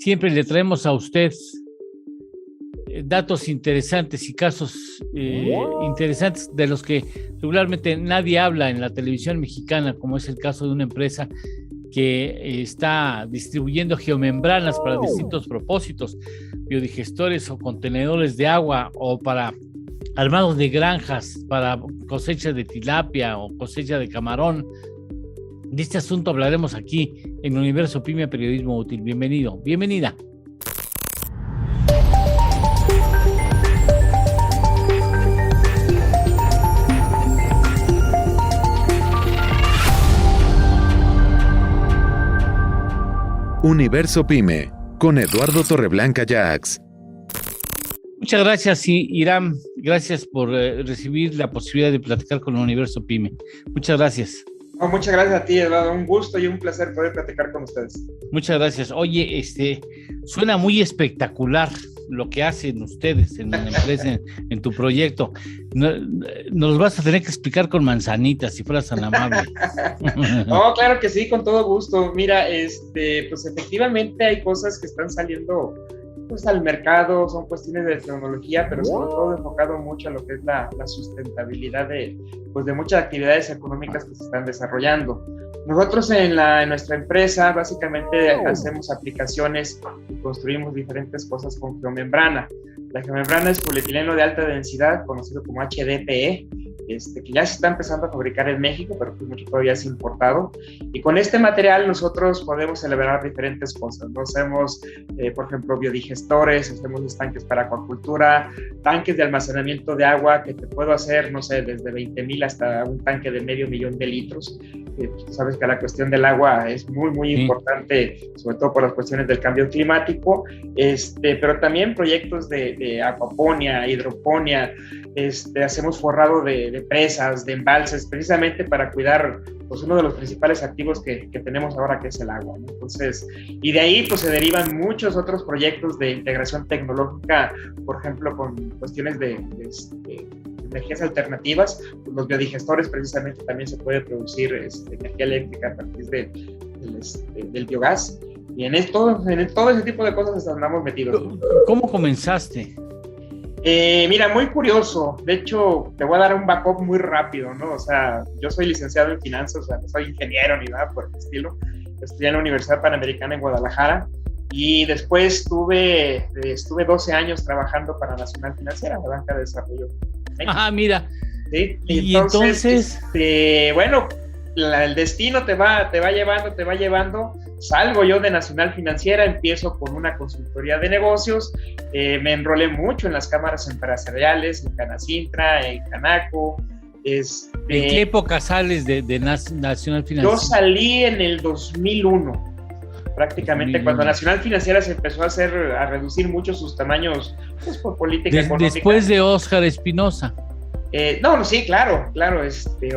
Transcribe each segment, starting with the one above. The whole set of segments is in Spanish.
siempre le traemos a usted datos interesantes y casos interesantes de los que regularmente nadie habla en la televisión mexicana, como es el caso de una empresa que está distribuyendo geomembranas para distintos propósitos, biodigestores o contenedores de agua, o para armados de granjas para cosecha de tilapia o cosecha de camarón. De este asunto hablaremos aquí en Universo Pyme Periodismo Útil. Bienvenido, bienvenida. Universo Pyme, con Eduardo Torreblanca Jax. Muchas gracias, Irán. Gracias por recibir la posibilidad de platicar con Universo Pyme. Muchas gracias. No, muchas gracias a ti, Eduardo. Un gusto y un placer poder platicar con ustedes. Muchas gracias. Oye, suena muy espectacular lo que hacen ustedes en la empresa, en tu proyecto. Nos vas a tener que explicar con manzanitas, si fueras tan amable. No, claro que sí, con todo gusto. Mira, pues efectivamente hay cosas que están saliendo pues al mercado, son cuestiones de tecnología, pero sobre todo enfocado mucho a lo que es la sustentabilidad de muchas actividades económicas que se están desarrollando. Nosotros en nuestra empresa básicamente hacemos aplicaciones y construimos diferentes cosas con geomembrana. La geomembrana es polietileno de alta densidad, conocido como HDPE, que ya se está empezando a fabricar en México, pero pues mucho todavía es importado. Y con este material nosotros podemos elaborar diferentes cosas, ¿no? Hacemos, por ejemplo, biodigestores, hacemos estanques para acuacultura, tanques de almacenamiento de agua que te puedo hacer, no sé, desde 20,000 hasta un tanque de 500,000 de litros. Tú sabes que la cuestión del agua es muy importante, sobre todo por las cuestiones del cambio climático, pero también proyectos de acuaponía, hidroponía, hacemos forrado de presas, de embalses, precisamente para cuidar pues uno de los principales activos que tenemos ahora, que es el agua, ¿no? Entonces, y de ahí pues se derivan muchos otros proyectos de integración tecnológica, por ejemplo, con cuestiones de energías alternativas. Pues los biodigestores precisamente también se puede producir energía eléctrica a partir del biogás, y en todo ese tipo de cosas andamos metidos. ¿Cómo comenzaste? Mira, muy curioso. De hecho, te voy a dar un backup muy rápido, ¿no? O sea, yo soy licenciado en finanzas, o sea, no soy ingeniero ni nada por el estilo. Estudié en la Universidad Panamericana en Guadalajara y después estuve 12 años trabajando para Nacional Financiera, la banca de desarrollo. Ah, mira. Sí, y entonces bueno, el destino te va llevando. Salgo yo de Nacional Financiera, empiezo con una consultoría de negocios, me enrolé mucho en las cámaras empresariales, en Canacintra, en Canaco. ¿En qué época sales de Nacional Financiera? Yo salí en el 2001, prácticamente 2001. Cuando Nacional Financiera se empezó a reducir mucho sus tamaños, pues por política económica. Después de Óscar Espinosa. No, sí, claro,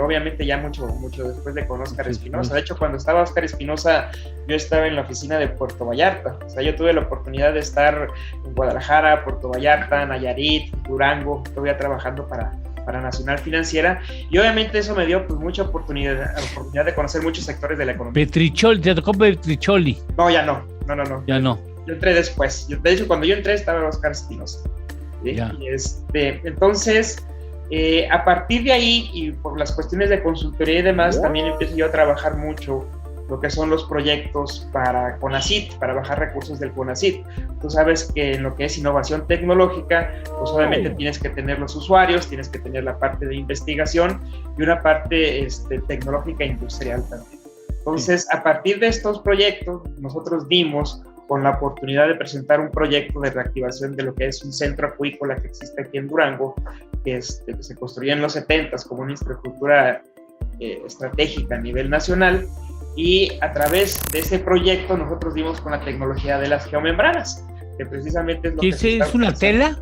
obviamente ya mucho después de con Óscar Espinosa. De hecho, cuando estaba Óscar Espinosa, yo estaba en la oficina de Puerto Vallarta. O sea, yo tuve la oportunidad de estar en Guadalajara, Puerto Vallarta, Nayarit, Durango, todavía trabajando para Nacional Financiera, y obviamente eso me dio pues mucha oportunidad de conocer muchos sectores de la economía. Petricholi, ¿te tocó Petricholi? No, ya no. Ya no. Yo entré después. De hecho, cuando yo entré estaba Óscar Espinosa. ¿Sí? Entonces, a partir de ahí, y por las cuestiones de consultoría y demás, también empiezo yo a trabajar mucho lo que son los proyectos para CONACYT, para bajar recursos del CONACYT. Tú sabes que en lo que es innovación tecnológica, pues obviamente tienes que tener los usuarios, tienes que tener la parte de investigación y una parte tecnológica industrial también. Entonces, a partir de estos proyectos, nosotros dimos con la oportunidad de presentar un proyecto de reactivación de lo que es un centro acuícola que existe aquí en Durango, que se construyó en los 70s como una infraestructura estratégica a nivel nacional, y a través de ese proyecto nosotros dimos con la tecnología de las geomembranas, que precisamente es lo que ¿Es una tela?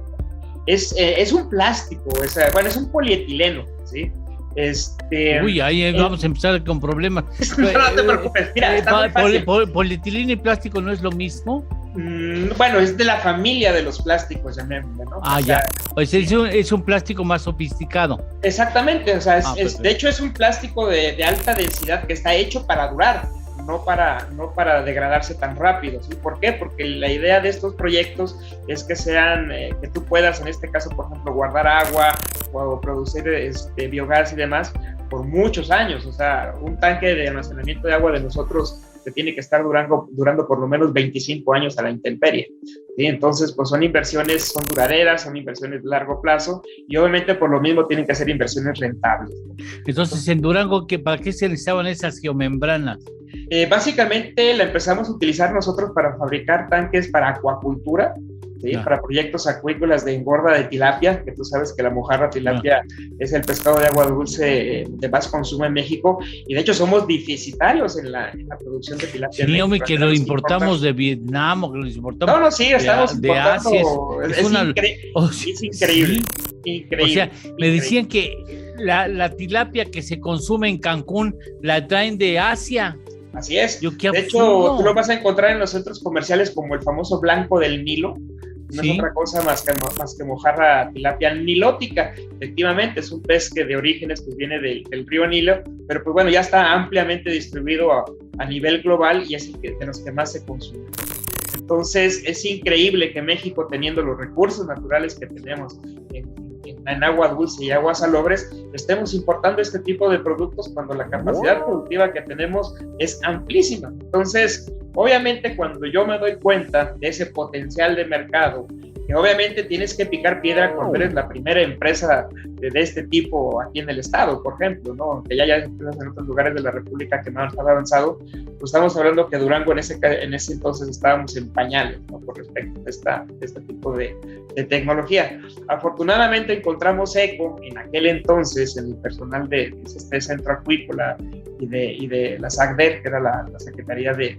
Es un plástico, es un polietileno, ¿sí? Uy, ahí vamos a empezar con problemas. No te preocupes, mira, está muy fácil. ¿Polietileno y plástico no es lo mismo? Bueno, es de la familia de los plásticos, llamémosle, ¿no? Ah, ya. Pues es un plástico más sofisticado. Exactamente, o sea, de hecho es un plástico de alta densidad que está hecho para durar. no para degradarse tan rápido, ¿sí? ¿Por qué? Porque la idea de estos proyectos es que sean, que tú puedas, en este caso, por ejemplo, guardar agua o producir biogás y demás por muchos años. O sea, un tanque de almacenamiento de agua de nosotros que tiene que estar durando por lo menos 25 años a la intemperie, ¿sí? Entonces, pues son inversiones, son duraderas, son inversiones de largo plazo y obviamente por lo mismo tienen que ser inversiones rentables. Entonces, en Durango, ¿para qué se necesitaban esas geomembranas? Básicamente la empezamos a utilizar nosotros para fabricar tanques para acuacultura, ¿sí? Para proyectos acuícolas de engorda de tilapia, que tú sabes que la mojarra tilapia es el pescado de agua dulce de más consumo en México, y de hecho somos deficitarios en la producción de tilapia. Sí, hombre, que lo importamos de Vietnam, o que lo importamos estamos de Asia. Es increíble. Sí. O sea, me decían que la tilapia que se consume en Cancún la traen de Asia. Así es. De hecho, tú lo vas a encontrar en los centros comerciales como el famoso blanco del Nilo. No es otra cosa más que mojarra tilapia nilótica. Efectivamente, es un pez que de orígenes pues viene del río Nilo, pero pues bueno, ya está ampliamente distribuido a nivel global y es de los que más se consume. Entonces, es increíble que México, teniendo los recursos naturales que tenemos en agua dulce y aguas salobres, estemos importando este tipo de productos cuando la capacidad productiva que tenemos es amplísima. Entonces, obviamente, cuando yo me doy cuenta de ese potencial de mercado, que obviamente tienes que picar piedra cuando eres la primera empresa de este tipo aquí en el estado, por ejemplo, ¿no? Que ya hay empresas en otros lugares de la República que más han avanzado, pues estamos hablando que Durango en ese entonces estábamos en pañales, ¿no? Por respecto de este tipo de tecnología. Afortunadamente encontramos eco en aquel entonces en el personal de este centro acuícola y de la SACDER, que era la Secretaría de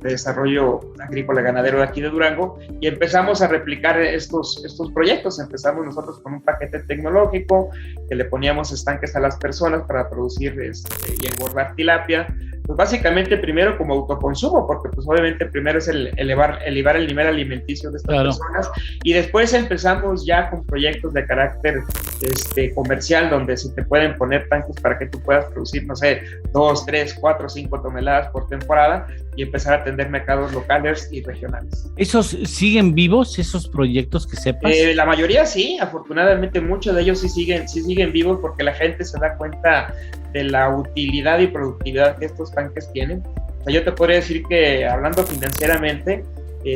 Desarrollo Agrícola y Ganadero de aquí de Durango, y empezamos a replicar estos proyectos. Empezamos nosotros con un paquete tecnológico que le poníamos estanques a las personas para producir y engordar tilapia, pues básicamente primero como autoconsumo, porque pues obviamente primero es elevar el nivel alimenticio de estas personas, y después empezamos ya con proyectos de carácter comercial, donde se te pueden poner tanques para que tú puedas producir, no sé, 2, 3, 4, 5 toneladas por temporada y empezar a atender mercados locales y regionales. ¿Esos siguen vivos, esos proyectos, que sepas? La mayoría sí, afortunadamente muchos de ellos sí siguen vivos, porque la gente se da cuenta de la utilidad y productividad que estos tanques tienen. O sea, yo te podría decir que, hablando financieramente,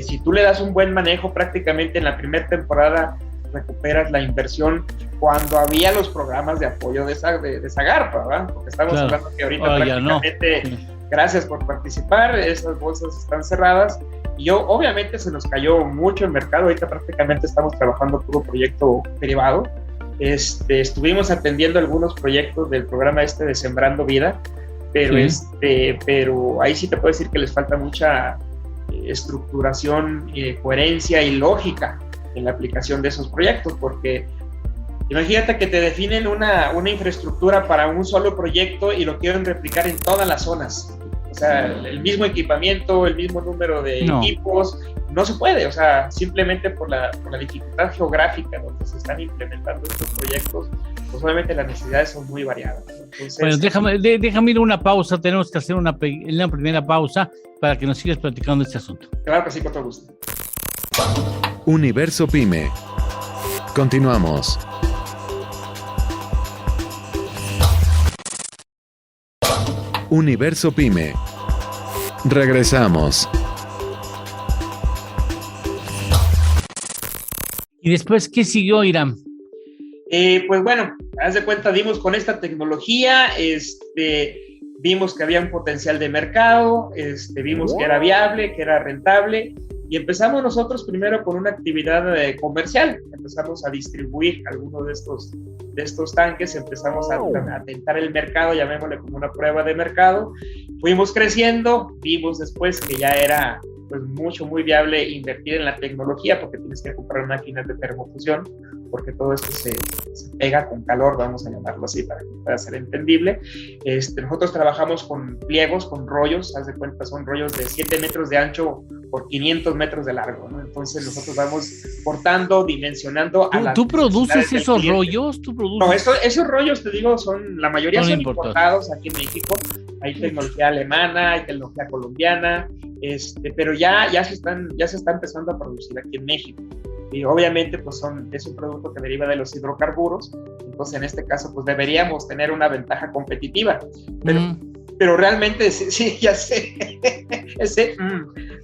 si tú le das un buen manejo, prácticamente en la primera temporada recuperas la inversión cuando había los programas de apoyo de Zagarpa, ¿verdad? Porque estamos hablando que ahorita prácticamente, gracias por participar, esas bolsas están cerradas y obviamente se nos cayó mucho el mercado. Ahorita prácticamente estamos trabajando puro proyecto privado. Estuvimos atendiendo algunos proyectos del programa de Sembrando Vida, pero pero ahí sí te puedo decir que les falta mucha estructuración, coherencia y lógica en la aplicación de esos proyectos, porque imagínate que te definen una infraestructura para un solo proyecto y lo quieren replicar en todas las zonas. O sea, el mismo equipamiento, el mismo número de equipos, no se puede. O sea, simplemente por la dificultad geográfica donde se están implementando estos proyectos, pues obviamente las necesidades son muy variadas. Entonces, bueno, déjame ir a una pausa. Tenemos que hacer una primera pausa para que nos sigas platicando este asunto. Claro que sí, con todo gusto. Universo Pyme. Continuamos. Universo Pyme. Regresamos. ¿Y después qué siguió, Irán? Pues bueno, haz de cuenta, dimos con esta tecnología, vimos que había un potencial de mercado, vimos que era viable, que era rentable, y empezamos nosotros primero con una actividad comercial. Empezamos a distribuir algunos de estos tanques, empezamos a tentar el mercado, llamémosle como una prueba de mercado. Fuimos creciendo, vimos después que ya era pues muy viable invertir en la tecnología, porque tienes que comprar máquinas de termofusión, porque todo esto se pega con calor, vamos a llamarlo así para que pueda ser entendible. Nosotros trabajamos con pliegos, con rollos, haz de cuenta, son rollos de 7 metros de ancho por 500 metros de largo, ¿no? Entonces nosotros vamos cortando, dimensionando a las ¿Tú produces esos cliente. rollos? ¿Tú produces? No, esos rollos, te digo, la mayoría son importados aquí en México. Hay tecnología alemana, hay tecnología colombiana, pero ya se está empezando a producir aquí en México. Y obviamente pues es un producto que deriva de los hidrocarburos, entonces en este caso pues deberíamos tener una ventaja competitiva, pero realmente sí, ya sé,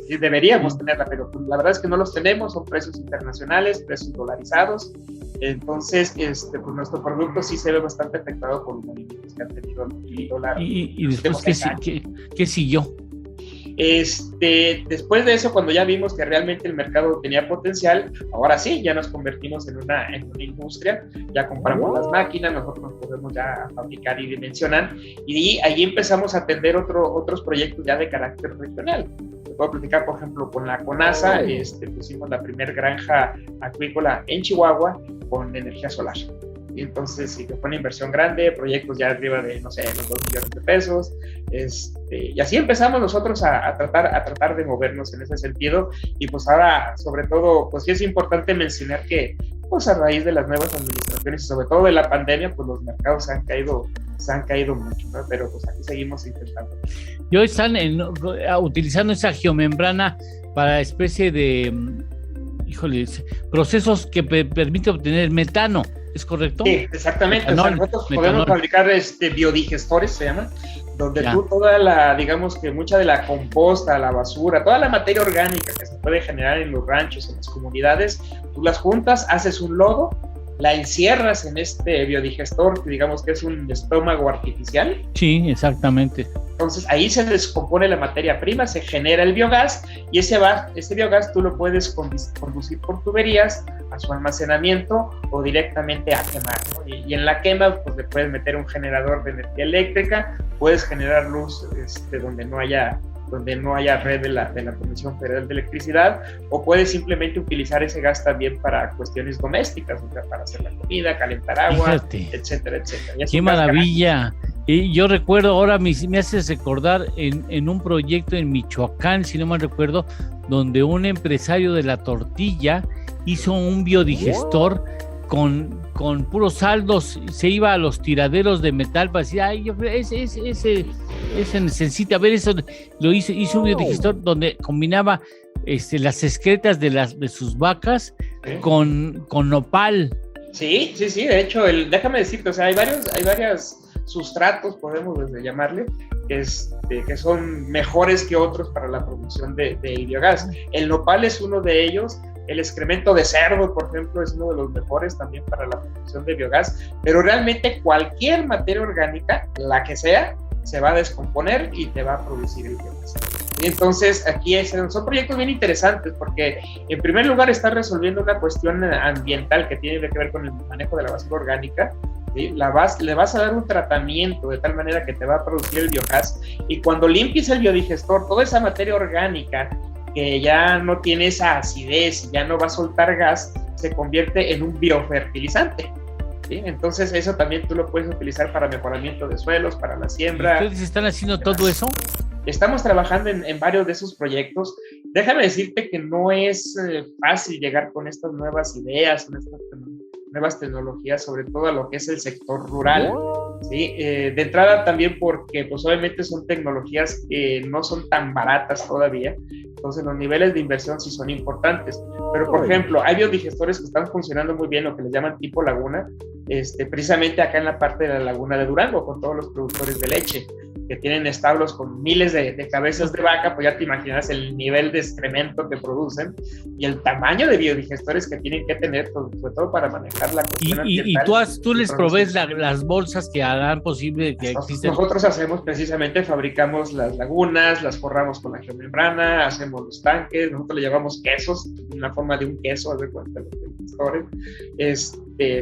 deberíamos tenerla, pero pues, la verdad es que no los tenemos, son precios internacionales, precios dolarizados, entonces pues nuestro producto sí se ve bastante afectado por los movimientos que han tenido el dólar. ¿Y después qué siguió? Después de eso, cuando ya vimos que realmente el mercado tenía potencial, ahora sí, ya nos convertimos en una industria, ya compramos las máquinas, nosotros nos podemos ya fabricar y dimensionar, y ahí empezamos a atender otros proyectos ya de carácter regional. Te puedo platicar, por ejemplo, con la CONASA, pusimos la primer granja acuícola en Chihuahua con energía solar. Y entonces sí que fue una inversión grande, proyectos ya arriba de, no sé, los 2 millones de pesos, y así empezamos nosotros a tratar de movernos en ese sentido, y pues ahora, sobre todo, pues sí es importante mencionar que, pues a raíz de las nuevas administraciones y sobre todo de la pandemia, pues los mercados se han caído mucho, ¿no? Pero pues aquí seguimos intentando. Y hoy están utilizando esa geomembrana para especie de, procesos que permiten obtener metano. ¿Es correcto? Sí, exactamente. Metanol, nosotros podemos fabricar biodigestores, se llaman, donde tú digamos que mucha de la composta, la basura, toda la materia orgánica que se puede generar en los ranchos, en las comunidades, tú las juntas, haces un lodo, la encierras en este biodigestor, que digamos que es un estómago artificial. Sí, exactamente. Entonces ahí se descompone la materia prima, se genera el biogás, y ese biogás tú lo puedes conducir por tuberías a su almacenamiento o directamente a quemar, ¿no? Y en la quema pues le puedes meter un generador de energía eléctrica, puedes generar luz donde no haya red de la Comisión Federal de Electricidad, o puedes simplemente utilizar ese gas también para cuestiones domésticas, o sea, para hacer la comida, calentar agua, fíjate, etcétera, etcétera. ¡Qué maravilla! Y yo recuerdo, ahora me haces recordar en un proyecto en Michoacán, si no mal recuerdo, donde un empresario de la tortilla hizo un biodigestor con puros saldos, se iba a los tiraderos de metal para decir, ay, ese necesita, a ver, eso lo hizo un biodigestor donde combinaba las excretas de sus vacas con nopal. Sí, de hecho, déjame decirte, o sea, hay varios sustratos, podemos llamarle, que son mejores que otros para la producción de biogás. El nopal es uno de ellos. El excremento de cerdo, por ejemplo, es uno de los mejores también para la producción de biogás, pero realmente cualquier materia orgánica, la que sea, se va a descomponer y te va a producir el biogás. Y entonces aquí son proyectos bien interesantes porque en primer lugar está resolviendo una cuestión ambiental que tiene que ver con el manejo de la basura orgánica. ¿Sí? Le vas a dar un tratamiento de tal manera que te va a producir el biogás, y cuando limpies el biodigestor, toda esa materia orgánica que ya no tiene esa acidez y ya no va a soltar gas, se convierte en un biofertilizante. ¿Sí? Entonces eso también tú lo puedes utilizar para mejoramiento de suelos, para la siembra. ¿Ustedes están haciendo todo eso? Estamos trabajando en varios de esos proyectos. Déjame decirte que no es fácil llegar con estas nuevas ideas, con estas nuevas tecnologías, sobre todo a lo que es el sector rural. ¿Sí? De entrada también porque pues obviamente son tecnologías que no son tan baratas todavía, entonces los niveles de inversión sí son importantes, pero por ejemplo hay biodigestores que están funcionando muy bien, lo que les llaman tipo laguna, precisamente acá en la parte de la laguna de Durango, con todos los productores de leche que tienen establos con miles de cabezas de vaca, pues ya te imaginas el nivel de excremento que producen y el tamaño de biodigestores que tienen que tener, sobre todo para manejar la cuestión ambiental. Y tú les provees las bolsas que harán posible que existen. Nosotros fabricamos las lagunas, las forramos con la geomembrana, hacemos los tanques, nosotros le llamamos quesos, una forma de un queso, de cuenta los biodigestores.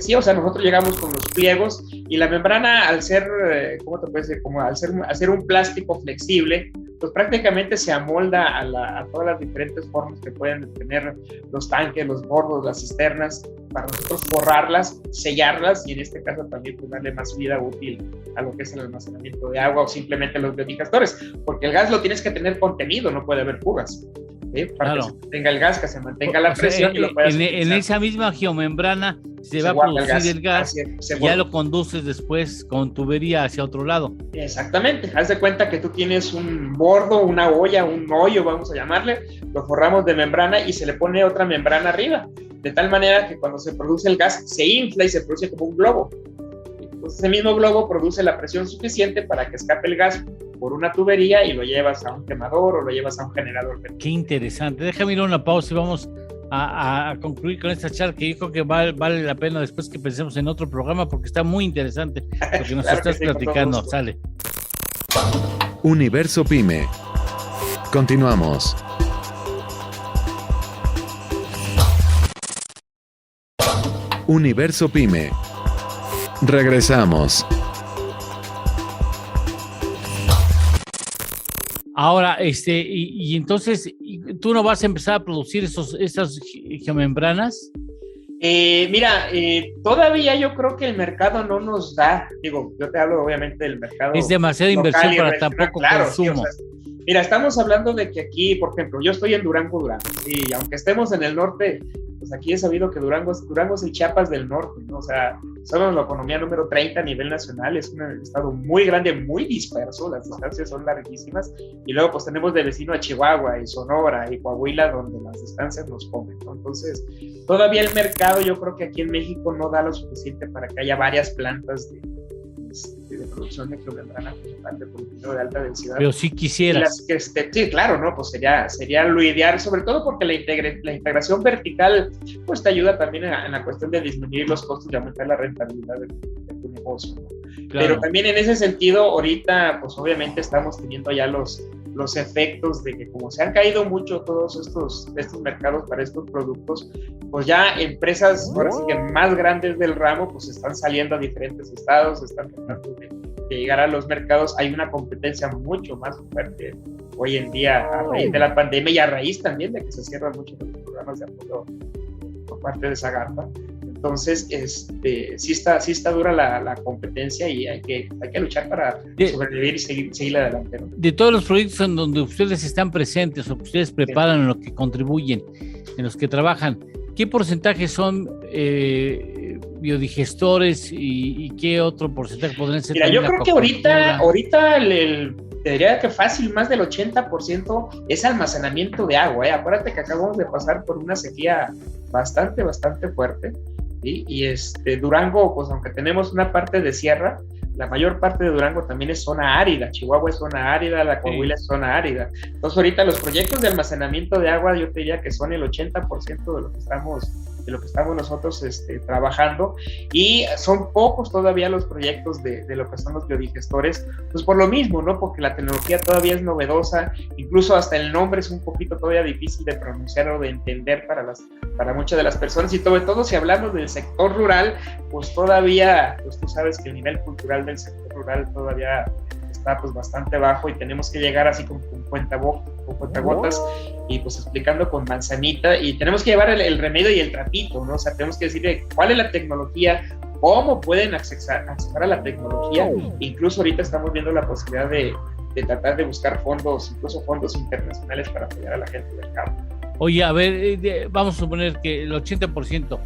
Sí, o sea, nosotros llegamos con los pliegos y la membrana, al ser, ¿cómo te puedes decir? Como al ser un plástico flexible, pues prácticamente se amolda a todas las diferentes formas que pueden tener los tanques, los bordos, las cisternas, para nosotros forrarlas, sellarlas y en este caso también pues, darle más vida útil a lo que es el almacenamiento de agua o simplemente los biodigestores, porque el gas lo tienes que tener contenido, no puede haber fugas. Para que se mantenga el gas, que se mantenga la presión y lo puedas en esa misma geomembrana se va a producir el gas y ya lo conduces después con tubería hacia otro lado. Exactamente, haz de cuenta que tú tienes un bordo, una olla, un hoyo, vamos a llamarle, lo forramos de membrana y se le pone otra membrana arriba, de tal manera que cuando se produce el gas se infla y se produce como un globo. Entonces ese mismo globo produce la presión suficiente para que escape el gas por una tubería y lo llevas a un quemador o lo llevas a un generador. Qué interesante. Déjame ir a una pausa y vamos a concluir con esta charla que yo creo que vale la pena después que pensemos en otro programa porque está muy interesante lo que nos claro estás platicando. Sale. Universo Pyme. Continuamos. Universo Pyme. Regresamos. Ahora, y entonces, ¿tú no vas a empezar a producir esas geomembranas? Mira, todavía yo creo que el mercado no nos da, digo, yo te hablo obviamente del mercado. Es demasiada inversión para tan poco consumo. Sí, mira, estamos hablando de que aquí, por ejemplo, yo estoy en Durango, y aunque estemos en el norte, pues aquí he sabido que Durango es el Chiapas del norte, ¿no? O sea, somos la economía número 30 a nivel nacional, es un estado muy grande, muy disperso, las distancias son larguísimas, y luego pues tenemos de vecino a Chihuahua y Sonora y Coahuila, donde las distancias nos comen, ¿no? Entonces, todavía el mercado yo creo que aquí en México no da lo suficiente para que haya varias plantas de producción de geomembrana de producción de alta densidad. Pero si quisieras. Sí, claro, ¿no? Pues sería lo ideal, sobre todo porque la integración vertical pues te ayuda también en la cuestión de disminuir los costos y aumentar la rentabilidad de tu negocio, ¿no? Claro. Pero también en ese sentido, ahorita pues obviamente estamos teniendo ya los efectos de que como se han caído mucho todos estos mercados para estos productos, pues ya empresas ahora sí que más grandes del ramo pues están saliendo a diferentes estados, están tratando de llegar a los mercados. Hay una competencia mucho más fuerte hoy en día a raíz de la pandemia y a raíz también de que se cierran muchos de los programas de apoyo por parte de Zagarpa. Entonces, sí está dura la competencia y hay que luchar para sobrevivir y seguir adelante, ¿no? De todos los proyectos en donde ustedes están presentes o que ustedes preparan, en los que contribuyen, en los que trabajan, ¿qué porcentaje son biodigestores y qué otro porcentaje podrían ser? Mira, yo creo que ahorita te diría que fácil, más del 80% es almacenamiento de agua, ¿eh? Acuérdate que acabamos de pasar por una sequía bastante fuerte. ¿Sí? Y Durango, pues aunque tenemos una parte de sierra, la mayor parte de Durango también es zona árida. Chihuahua es zona árida, la Coahuila es zona árida. Entonces ahorita los proyectos de almacenamiento de agua yo te diría que son el 80% de lo que estamos nosotros trabajando, y son pocos todavía los proyectos de lo que son los biodigestores, pues por lo mismo, ¿no? Porque la tecnología todavía es novedosa, incluso hasta el nombre es un poquito todavía difícil de pronunciar o de entender para muchas de las personas, y sobre todo si hablamos del sector rural, pues todavía, pues tú sabes que el nivel cultural del sector rural todavía está pues bastante bajo y tenemos que llegar así con cuentagotas y pues explicando con manzanita, y tenemos que llevar el remedio y el trapito, ¿no? O sea, tenemos que decirle cuál es la tecnología, cómo pueden accesar a la tecnología. Incluso ahorita estamos viendo la posibilidad de tratar de buscar fondos, incluso fondos internacionales para apoyar a la gente del campo. Oye, a ver, vamos a suponer que el 80%,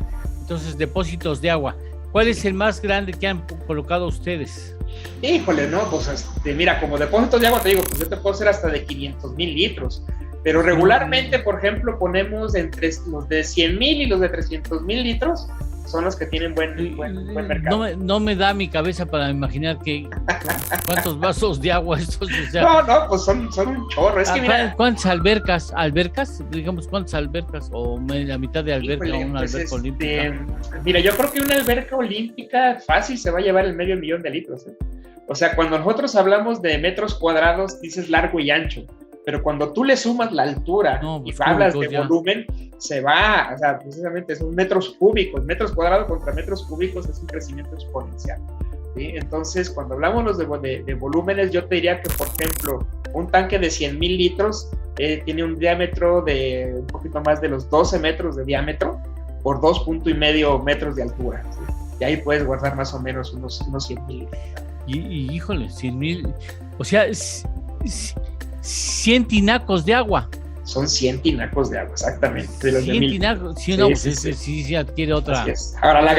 entonces depósitos de agua, ¿cuál es el más grande que han colocado ustedes? Híjole, no, pues mira, como depósitos de agua te digo, pues yo te puedo hacer hasta de 500,000 litros, pero regularmente, por ejemplo, ponemos entre los de 100,000 y los de 300,000 litros, son los que tienen buen mercado. No me da mi cabeza para imaginar cuántos vasos de agua estos. O sea, no, pues son un chorro. Es que mira, ¿cuántas albercas? Digamos, ¿cuántas albercas? O la mitad de alberca, o una alberca olímpica. Mira, yo creo que una alberca olímpica fácil se va a llevar el 500,000 de litros, ¿eh? O sea, cuando nosotros hablamos de metros cuadrados, dices largo y ancho. Pero cuando tú le sumas la altura y hablas de volumen, se va, o sea, precisamente son metros cúbicos, metros cuadrados contra metros cúbicos es un crecimiento exponencial. ¿sí? Entonces, cuando hablamos de volúmenes, yo te diría que, por ejemplo, un tanque de 100,000 litros tiene un diámetro de un poquito más de los 12 metros de diámetro por 2.5 metros de altura, ¿sí? Y ahí puedes guardar más o menos unos 100,000 litros. Y híjole, 100,000, o sea, 100 tinacos de agua. Son 100 tinacos de agua, exactamente. De los 100 de tinacos, sí, sí, no, sí, pues sí adquiere otra. Ahora, la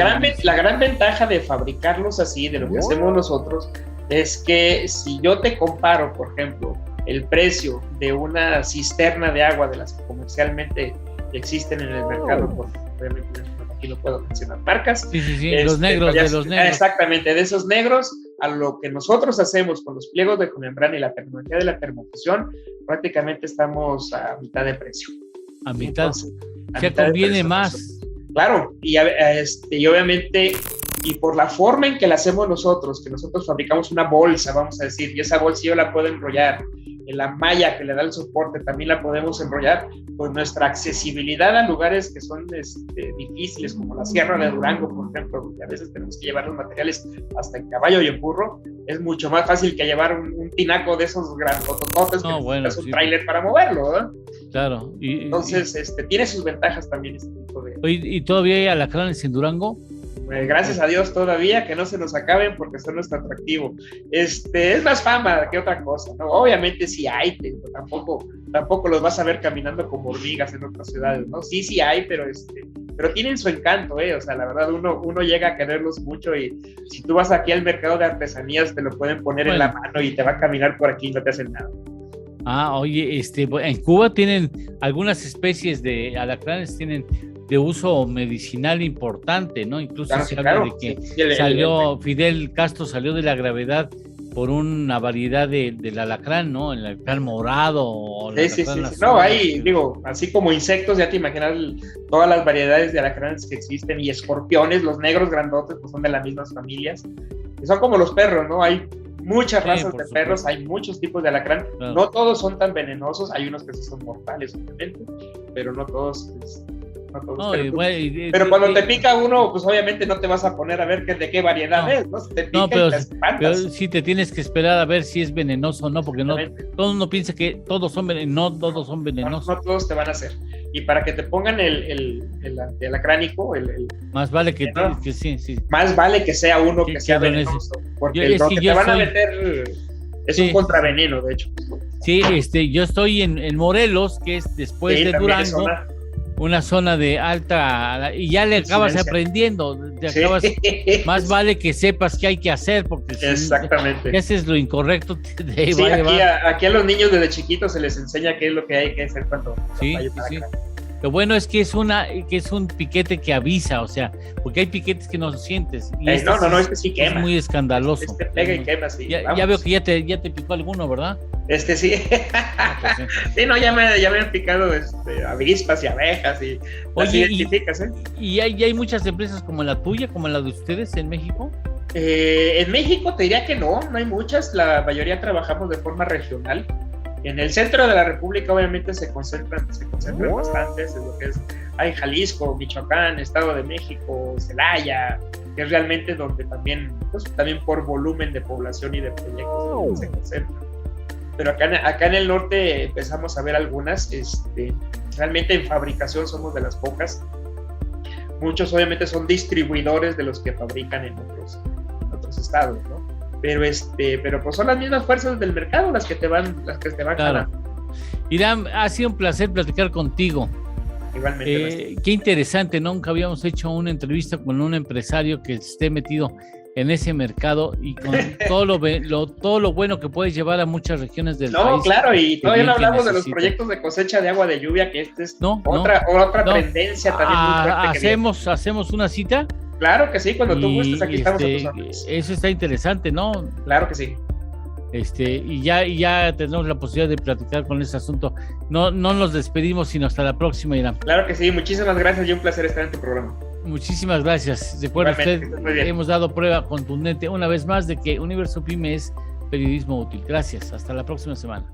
gran ventaja de fabricarlos así, de lo que hacemos nosotros, es que si yo te comparo, por ejemplo, el precio de una cisterna de agua de las que comercialmente existen en el mercado, porque obviamente aquí no puedo mencionar marcas. Sí, los negros, de los negros. Exactamente, de esos negros, a lo que nosotros hacemos con los pliegos de membrana y la tecnología de la termofusión, prácticamente estamos a mitad de precio. A mitad. Entonces, ya conviene más. Claro, y obviamente, y por la forma en que la hacemos nosotros, que nosotros fabricamos una bolsa, vamos a decir, y esa bolsa yo la puedo enrollar, en la malla que le da el soporte también la podemos enrollar, pues nuestra accesibilidad a lugares que son difíciles, como la Sierra de Durango, por ejemplo, donde a veces tenemos que llevar los materiales hasta en caballo y en burro, es mucho más fácil que llevar un tinaco de esos grandotototes que necesitas un tráiler para moverlo, ¿verdad? Claro. Entonces, tiene sus ventajas también este tipo de... ¿Y todavía hay alacranes en Durango? Gracias a Dios todavía, que no se nos acaben porque son nuestro atractivo. Es más fama que otra cosa, ¿no? Obviamente sí hay, tampoco los vas a ver caminando como hormigas en otras ciudades, ¿no? Sí hay, pero tienen su encanto, o sea, la verdad uno llega a quererlos mucho, y si tú vas aquí al mercado de artesanías te lo pueden poner en la mano y te va a caminar por aquí y no te hacen nada. Oye, en Cuba tienen algunas especies de alacranes, tienen de uso medicinal importante, ¿no? Incluso se habla de que Fidel Castro salió de la gravedad por una variedad del alacrán, ¿no? El alacrán morado o el alacrán azul. No, ahí, así como insectos, ya te imaginas todas las variedades de alacranes que existen, y escorpiones, los negros grandotes, pues son de las mismas familias, que son como los perros, ¿no? Hay muchas razas de perros, hay muchos tipos de alacrán, claro. No todos son tan venenosos, hay unos que sí son mortales, obviamente, pero no todos... pero cuando te pica uno, pues obviamente no te vas a poner a ver de qué variedad es, ¿no? Si te pica, pero sí te tienes que esperar a ver si es venenoso o no, porque todo uno piensa que todos son venenosos, no todos te van a hacer. Y para que te pongan el alacránico, más vale que sí. Más vale que sea uno que sea venenoso, porque lo que te van a meter es un contraveneno, de hecho. Sí, yo estoy en Morelos, que es después de Durango. Una zona de alta, y ya le acabas aprendiendo, más vale que sepas qué hay que hacer, porque exactamente. Si haces lo incorrecto, aquí a los niños desde chiquitos se les enseña qué es lo que hay que hacer cuando acá. Lo bueno es que es un piquete que avisa, o sea, porque hay piquetes que no sientes. Y este sí quema. Es muy escandaloso. Este pega y quema, sí. Ya veo que ya te picó alguno, ¿verdad? Sí. Sí, ya me han picado avispas y abejas y las identificas, ¿eh? ¿Y hay muchas empresas como la tuya, como la de ustedes en México? En México te diría que no hay muchas, la mayoría trabajamos de forma regional. En el centro de la República obviamente se concentran bastantes, en lo que hay Jalisco, Michoacán, Estado de México, Celaya, que es realmente donde también por volumen de población y de proyectos se concentran. Pero acá en el norte empezamos a ver algunas, realmente en fabricación somos de las pocas. Muchos obviamente son distribuidores de los que fabrican en otros estados, ¿no? Pero pues son las mismas fuerzas del mercado las que te van claro. Irán, ha sido un placer platicar contigo. Igualmente. Qué interesante, nunca habíamos hecho una entrevista con un empresario que esté metido en ese mercado y con todo lo bueno que puedes llevar a muchas regiones del país. No, claro, y todavía no hablamos de los proyectos de cosecha de agua de lluvia, que es otra tendencia también muy fuerte. ¿Hacemos una cita? Claro que sí, cuando tú gustes, aquí estamos a tus órdenes. Eso está interesante, ¿no? Claro que sí. Y ya tenemos la posibilidad de platicar con ese asunto. No nos despedimos, sino hasta la próxima, Irán. Claro que sí, muchísimas gracias y un placer estar en tu programa. Muchísimas gracias. Recuerda usted, hemos dado prueba contundente una vez más de que Universo Pyme es periodismo útil. Gracias, hasta la próxima semana.